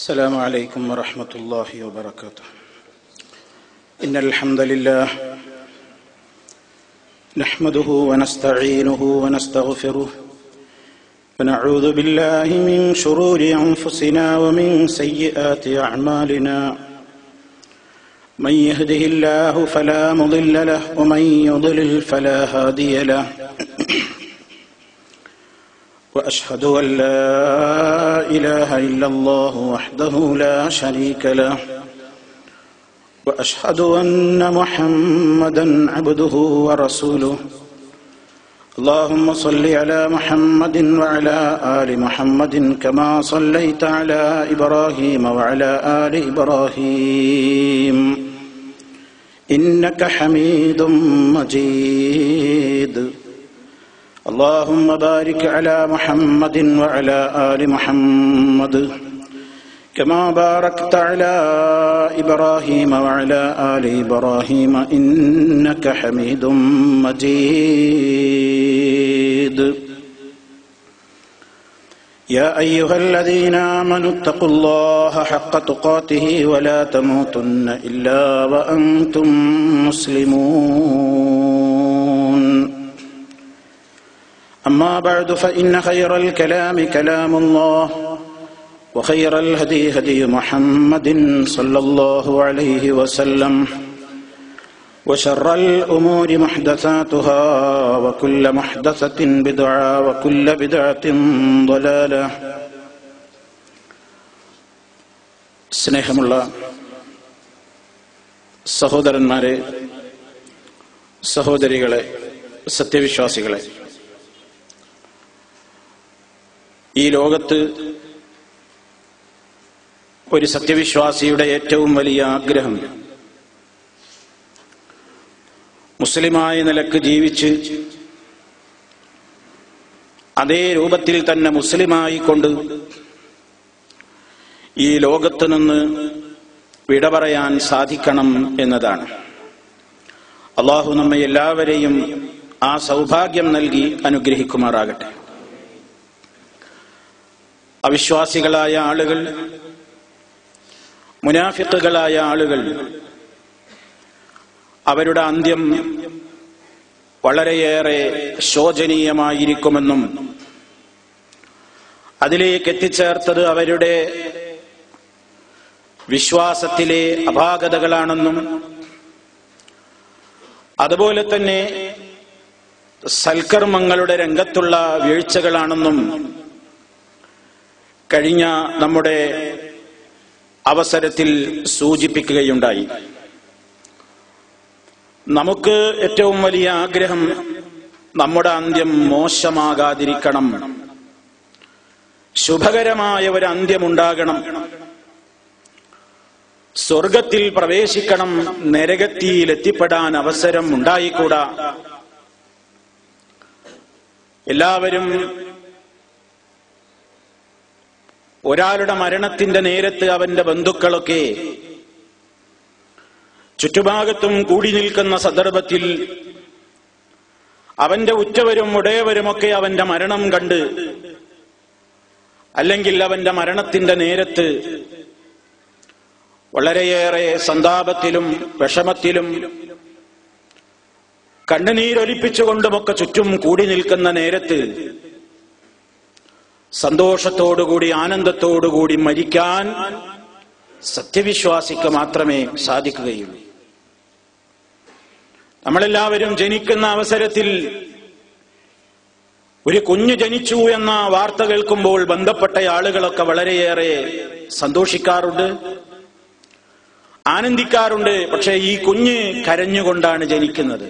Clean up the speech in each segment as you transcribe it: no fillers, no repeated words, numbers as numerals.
السلام عليكم ورحمة الله وبركاته. إن الحمد لله نحمده ونستعينه ونستغفره ونعوذ بالله من شرور أنفسنا ومن سيئات أعمالنا. من يهده الله فلا مضل له ومن يضلل فلا هادي له. وأشهد أن لا إله إلا الله وحده لا شريك له. وأشهد أن محمدا عبده ورسوله. اللهم صل على محمد وعلى آل محمد كما صليت على إبراهيم وعلى آل إبراهيم إنك حميد مجيد. اللهم بارك على محمد وعلى آل محمد كما باركت على إبراهيم وعلى آل إبراهيم إنك حميد مجيد. يا أيها الذين آمنوا اتقوا الله حق تقاته ولا تموتن إلا وأنتم مسلمون. أما بعد فإن خير الكلام كلام الله وخير الهدي هدي محمد صلى الله عليه وسلم وشر الأمور محدثاتها وكل محدثة بدعة وكل بدعة ضلالة. സ്നേഹമുള്ള സഹോദരന്മാരെ, സഹോദരികളെ, സത്യവിശ്വാസികളെ, ഈ ലോകത്ത് ഒരു സത്യവിശ്വാസിയുടെ ഏറ്റവും വലിയ ആഗ്രഹം മുസ്ലിമായ നിലക്ക് ജീവിച്ച് അതേ രൂപത്തിൽ തന്നെ മുസ്ലിമായിക്കൊണ്ട് ഈ ലോകത്ത് നിന്ന് വിട പറയാൻ സാധിക്കണം എന്നതാണ്. അല്ലാഹു നമ്മെ എല്ലാവരെയും ആ സൗഭാഗ്യം നൽകി അനുഗ്രഹിക്കുമാറാകട്ടെ. അവിശ്വാസികളായ ആളുകൾ, മുനാഫിഖുകളായ ആളുകൾ, അവരുടെ അന്ത്യം വളരെയേറെ ശോചനീയമായിരിക്കുമെന്നും അതിലേക്ക് എത്തിച്ചേർത്തത് അവരുടെ വിശ്വാസത്തിലെ അപാകതകളാണെന്നും അതുപോലെ തന്നെ സൽക്കർമ്മങ്ങളുടെ രംഗത്തുള്ള വീഴ്ചകളാണെന്നും കഴിഞ്ഞ നമ്മുടെ അവസരത്തിൽ സൂചിപ്പിക്കുകയുണ്ടായി. നമുക്ക് ഏറ്റവും വലിയ ആഗ്രഹം നമ്മുടെ അന്ത്യം മോശമാകാതിരിക്കണം, ശുഭകരമായ ഒരു അന്ത്യമുണ്ടാകണം, സ്വർഗത്തിൽ പ്രവേശിക്കണം, നരകത്തിൽ എത്തിപ്പെടാൻ അവസരം ഉണ്ടായിക്കൂടാ. എല്ലാവരും ഒരാളുടെ മരണത്തിന്റെ നേരത്ത് അവന്റെ ബന്ധുക്കളൊക്കെ ചുറ്റുഭാഗത്തും കൂടി നിൽക്കുന്ന സന്ദർഭത്തിൽ അവന്റെ ഉറ്റവരും ഉടയവരുമൊക്കെ അവന്റെ മരണം കണ്ട്, അല്ലെങ്കിൽ അവന്റെ മരണത്തിന്റെ നേരത്ത് വളരെയേറെ സന്താപത്തിലും വിഷമത്തിലും കണ്ണുനീരൊലിപ്പിച്ചുകൊണ്ടുമൊക്കെ ചുറ്റും കൂടി നിൽക്കുന്ന നേരത്ത് സന്തോഷത്തോടുകൂടി ആനന്ദത്തോടുകൂടി മരിക്കാൻ സത്യവിശ്വാസിക്ക് മാത്രമേ സാധിക്കുകയുള്ളൂ. നമ്മളെല്ലാവരും ജനിക്കുന്ന അവസരത്തിൽ ഒരു കുഞ്ഞ് ജനിച്ചു എന്ന വാർത്ത കേൾക്കുമ്പോൾ ബന്ധപ്പെട്ട ആളുകളൊക്കെ വളരെയേറെ സന്തോഷിക്കാറുണ്ട്, ആനന്ദിക്കാറുണ്ട്. പക്ഷേ ഈ കുഞ്ഞ് കരഞ്ഞുകൊണ്ടാണ് ജനിക്കുന്നത്.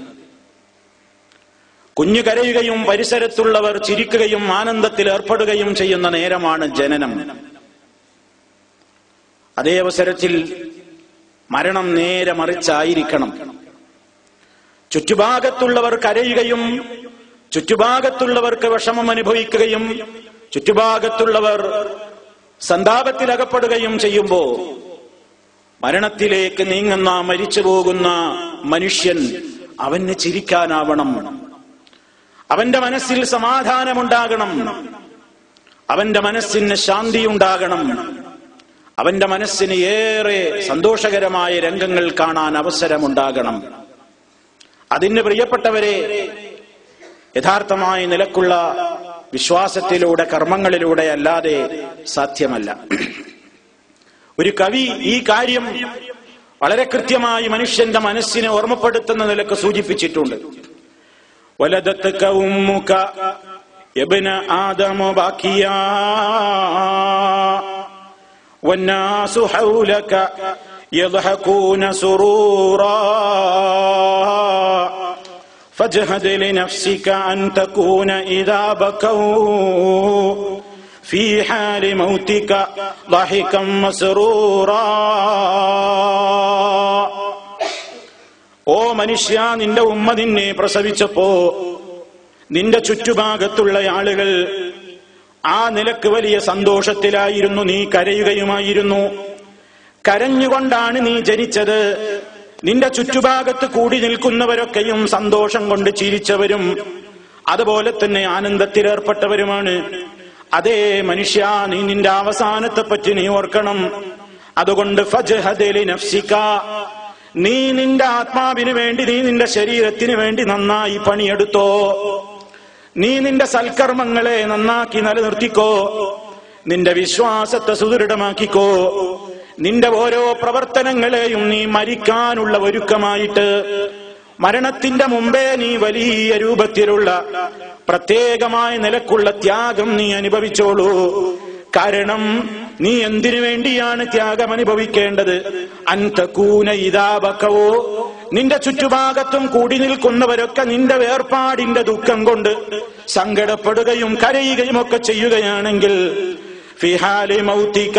കുഞ്ഞു കരയുകയും പരിസരത്തുള്ളവർ ചിരിക്കുകയും ആനന്ദത്തിൽ ഏർപ്പെടുകയും ചെയ്യുന്ന നേരമാണ് ജനനം. അതേ അവസരത്തിൽ മരണം നേരെ മറിച്ചായിരിക്കണം. ചുറ്റുഭാഗത്തുള്ളവർ കരയുകയും ചുറ്റുഭാഗത്തുള്ളവർക്ക് വിഷമം അനുഭവിക്കുകയും ചുറ്റുഭാഗത്തുള്ളവർ സന്താപത്തിലകപ്പെടുകയും ചെയ്യുമ്പോ മരണത്തിലേക്ക് നീങ്ങുന്ന, മരിച്ചു പോകുന്ന മനുഷ്യൻ അവന് ചിരിക്കാനാവണം, അവന്റെ മനസ്സിൽ സമാധാനമുണ്ടാകണം, അവന്റെ മനസ്സിന് ശാന്തിയുണ്ടാകണം, അവന്റെ മനസ്സിന് ഏറെ സന്തോഷകരമായ രംഗങ്ങൾ കാണാൻ അവസരമുണ്ടാകണം. അതിന് പ്രിയപ്പെട്ടവരെ, യഥാർത്ഥമായ നിലക്കുള്ള വിശ്വാസത്തിലൂടെ കർമ്മങ്ങളിലൂടെ അല്ലാതെ സാധ്യമല്ല. ഒരു കവി ഈ കാര്യം വളരെ കൃത്യമായി മനുഷ്യന്റെ മനസ്സിനെ ഓർമ്മപ്പെടുത്തുന്ന നിലക്ക് സൂചിപ്പിച്ചിട്ടുണ്ട്. വലദത്ക ഉമ്മുക യബ്ന ആദമ ബാക്കിയാ വന്നാസു ഹൗലക യദ്ഹകൂന സുറൂറാ ഫജ്ഹദ് ലിനഫ്സിക അൻ തകൂന ഇദാ ബകൗ ഫീ ഹാലി മൗതിക ളഹികം മസ്റൂറാ. ഓ മനുഷ്യ, നിന്റെ ഉമ്മ നിന്നെ പ്രസവിച്ചപ്പോ നിന്റെ ചുറ്റുഭാഗത്തുള്ള ആളുകൾ ആ നിലക്ക് വലിയ സന്തോഷത്തിലായിരുന്നു. നീ കരയുകയുമായിരുന്നു. കരഞ്ഞുകൊണ്ടാണ് നീ ജനിച്ചത്. നിന്റെ ചുറ്റുഭാഗത്ത് കൂടി നിൽക്കുന്നവരൊക്കെയും സന്തോഷം കൊണ്ട് ചിരിച്ചവരും അതുപോലെ തന്നെ ആനന്ദത്തിലേർപ്പെട്ടവരുമാണ്. അതേ മനുഷ്യ, നീ നിന്റെ അവസാനത്തെ പറ്റി നീ ഓർക്കണം. അതുകൊണ്ട് ഫജ്ഹദ് ലിനഫ്സിക, നീ നിന്റെ ആത്മാവിന് വേണ്ടി, നീ നിന്റെ ശരീരത്തിന് വേണ്ടി നന്നായി പണിയെടുത്തോ. നീ നിന്റെ സൽക്കർമ്മങ്ങളെ നന്നാക്കി നിലനിർത്തിക്കോ. നിന്റെ വിശ്വാസത്തെ സുദൃഢമാക്കിക്കോ. നിന്റെ ഓരോ പ്രവർത്തനങ്ങളെയും നീ മരിക്കാനുള്ള ഒരുക്കമായിട്ട്, മരണത്തിന്റെ മുമ്പേ നീ വലിയ രൂപത്തിലുള്ള പ്രത്യേകമായ നിലക്കുള്ള ത്യാഗം നീ അനുഭവിച്ചോളൂ. കാരണം നീ എന്തിനു വേണ്ടിയാണ് ത്യാഗം അനുഭവിക്കേണ്ടത്? അൻതകൂന ഇദാ ബകവോ, നിന്റെ ചുറ്റുഭാഗത്തും കൂടി നിൽക്കുന്നവരൊക്കെ നിന്റെ വേർപാടിന്റെ ദുഃഖം കൊണ്ട് സങ്കടപ്പെടുകയും കരയുകയും ഒക്കെ ചെയ്യുകയാണെങ്കിൽ ഫീ ഹാലി മൗതിക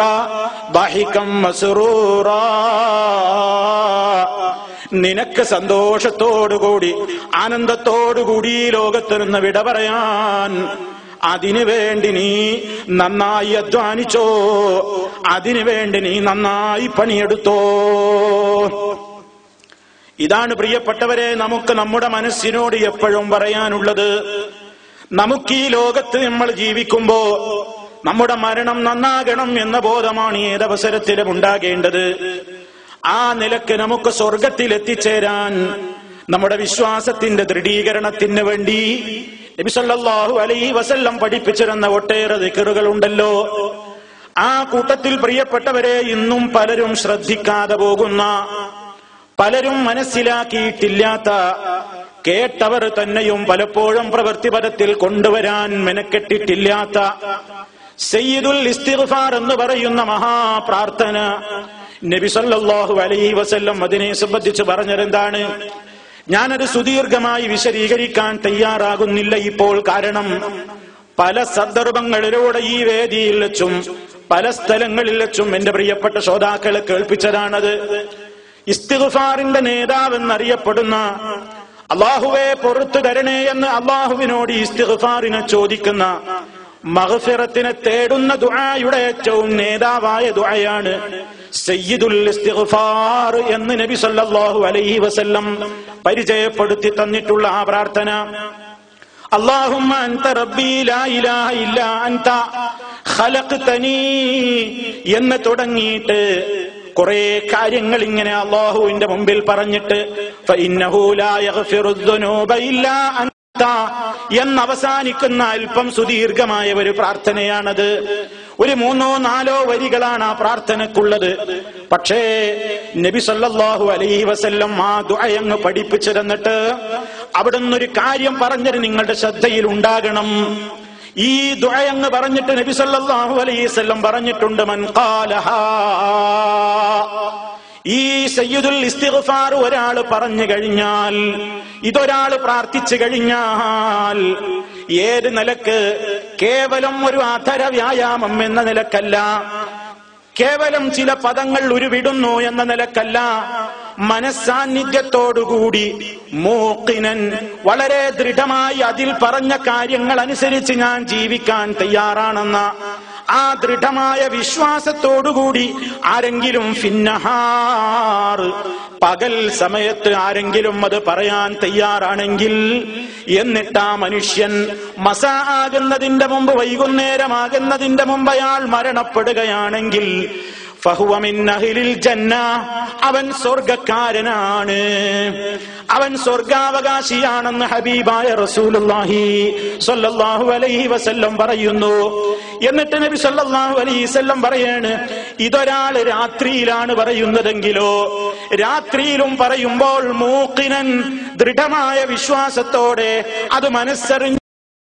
ളഹികം മസ്റൂറാ, നിനക്ക് സന്തോഷത്തോടുകൂടി ആനന്ദത്തോടുകൂടി ഈ ലോകത്ത് നിന്ന് വിട പറയാൻ അതിനുവേണ്ടി നീ നന്നായി അധ്വാനിച്ചോ. അതിനുവേണ്ടി നീ നന്നായി പണിയെടുത്തോ. ഇതാണ് പ്രിയപ്പെട്ടവരെ നമുക്ക് നമ്മുടെ മനസ്സിനോട് എപ്പോഴും പറയാനുള്ളത്. നമുക്ക് ഈ ലോകത്ത് നമ്മൾ ജീവിക്കുമ്പോ നമ്മുടെ മരണം നന്നാകണം എന്ന ബോധമാണ് ഏതവസരത്തിലും ഉണ്ടാകേണ്ടത്. ആ നിലക്ക് നമുക്ക് സ്വർഗത്തിൽ എത്തിച്ചേരാൻ നമ്മുടെ വിശ്വാസത്തിന്റെ ദൃഢീകരണത്തിന് വേണ്ടി നബി സല്ലല്ലാഹു അലൈഹി വസല്ലം പഠിപ്പിച്ചിരുന്ന ഒട്ടേറെ ദിക്റുകൾ ഉണ്ടല്ലോ. ആ കൂട്ടത്തിൽ പ്രിയപ്പെട്ടവരെ ഇന്നും പലരും ശ്രദ്ധിക്കാതെ പോകുന്ന, പലരും മനസ്സിലാക്കിയിട്ടില്ലാത്ത, കേട്ടവർ തന്നെയും പലപ്പോഴും പ്രവൃത്തിപഥത്തിൽ കൊണ്ടുവരാൻ മെനക്കെട്ടിട്ടില്ലാത്ത സയ്യിദുൽ ഇസ്തിഗ്ഫാർ എന്ന് പറയുന്ന മഹാപ്രാർത്ഥന നബി സല്ലല്ലാഹു അലൈഹി വസല്ലം അതിനെ സംബന്ധിച്ച് പറഞ്ഞതെന്താണ്? ഞാനത് സുദീർഘമായി വിശദീകരിക്കാൻ തയ്യാറാകുന്നില്ല ഇപ്പോൾ. കാരണം പല സന്ദർഭങ്ങളിലൂടെ ഈ വേദിയിൽ വെച്ചും പല സ്ഥലങ്ങളിൽ വെച്ചും എന്റെ പ്രിയപ്പെട്ട ശ്രോതാക്കളെ കേൾപ്പിച്ചതാണത്. ഇസ്തിഗ്ഫാറിന്റെ നേതാവെന്നറിയപ്പെടുന്ന, അള്ളാഹുവെ പൊറുത്തു തരണേ എന്ന് അള്ളാഹുവിനോട് ഇസ്തിഗ്ഫാറിനെ ചോദിക്കുന്ന, മഗ്ഫിറത്തിനെ തേടുന്ന ദുആയുടെ ഏറ്റവും നേതാവായ ദുആയാണ് സയ്യിദുൽ ഇസ്തിഗ്ഫാർ എന്ന് നബി സല്ലല്ലാഹു അലൈഹി വസല്ലം പരിചയപ്പെടുത്തി തന്നിട്ടുള്ള ആ പ്രാർത്ഥന. അല്ലാഹുമ്മ അൻത റബ്ബി ലാ ഇലാഹ ഇല്ലാ അൻത ഖലഖ്തനീ എന്ന് തുടങ്ങിയിട്ട് കുറെ കാര്യങ്ങൾ ഇങ്ങനെ അല്ലാഹുവിന്റെ മുമ്പിൽ പറഞ്ഞിട്ട് ഫഇന്നഹു ലാ യഗ്ഫിറുദ്ദുനൂബ ഇല്ലാ അൻത എന്നവസാനിക്കുന്ന അല്പം സുദീർഘമായ ഒരു പ്രാർത്ഥനയാണത്. ഒരു 3-4 വരികളാണ് ആ പ്രാർത്ഥനക്കുള്ളത്. പക്ഷേ നബി സല്ലല്ലാഹു അലൈഹി വസല്ലം ആ ദുആ അങ്ങ് പഠിപ്പിച്ചു തന്നിട്ട് അവിടുന്ന് ഒരു കാര്യം പറഞ്ഞത് നിങ്ങളുടെ ശ്രദ്ധയിൽ ഉണ്ടാകണം. ഈ ദുആ അങ്ങ് പറഞ്ഞിട്ട് നബി സല്ലല്ലാഹു അലൈഹി വസല്ലം പറഞ്ഞിട്ടുണ്ട്, മൻ ഖാലഹാ, ഈ സയ്യിദുൽ ഇസ്തിഗ്ഫാർ ഒരാൾ പറഞ്ഞു കഴിഞ്ഞാൽ, ഇതൊരാൾ പ്രാർത്ഥിച്ചു കഴിഞ്ഞാൽ, ഏത് നിലക്ക്? കേവലം ഒരു അധര വ്യായാമം എന്ന നിലക്കല്ല, കേവലം ചില പദങ്ങൾ ഉരുവിടുന്നു എന്ന നിലക്കല്ല, മനസ്സാന്നിധ്യത്തോടുകൂടി മൂഖിനൻ, വളരെ ദൃഢമായി അതിൽ പറഞ്ഞ കാര്യങ്ങൾ അനുസരിച്ച് ഞാൻ ജീവിക്കാൻ തയ്യാറാണെന്ന ആ ദൃഢമായ വിശ്വാസത്തോടുകൂടി ആരെങ്കിലും ഫിന്നഹാർ, പകൽ സമയത്ത് ആരെങ്കിലും അത് പറയാൻ തയ്യാറാണെങ്കിൽ, എന്നിട്ട് ആ മനുഷ്യൻ മസാ ആകുന്നതിന്റെ മുമ്പ്, വൈകുന്നേരമാകുന്നതിന്റെ മുമ്പ് അയാൾ മരണപ്പെടുകയാണെങ്കിൽ, ഫഹുവ മിൻ അഹ്ലിൽ ജന്ന, അവൻ സ്വർഗ്ഗക്കാരനാണ്, അവൻ സ്വർഗാവകാശിയാണെന്ന് ഹബീബായ റസൂലുള്ളാഹി സ്വല്ലല്ലാഹു അലൈഹി വസല്ലം പറയുന്നു. എന്നിട്ട് നബി സ്വല്ലല്ലാഹു അലൈഹി വസല്ലം പറയാണ്, ഇതൊരാൾ രാത്രിയിലാണ് പറയുന്നതെങ്കിലോ, രാത്രിയിലും പറയുമ്പോൾ മൂഖിനൻ, ദൃഢമായ വിശ്വാസത്തോടെ, അത് മനസ്സറിഞ്ഞ്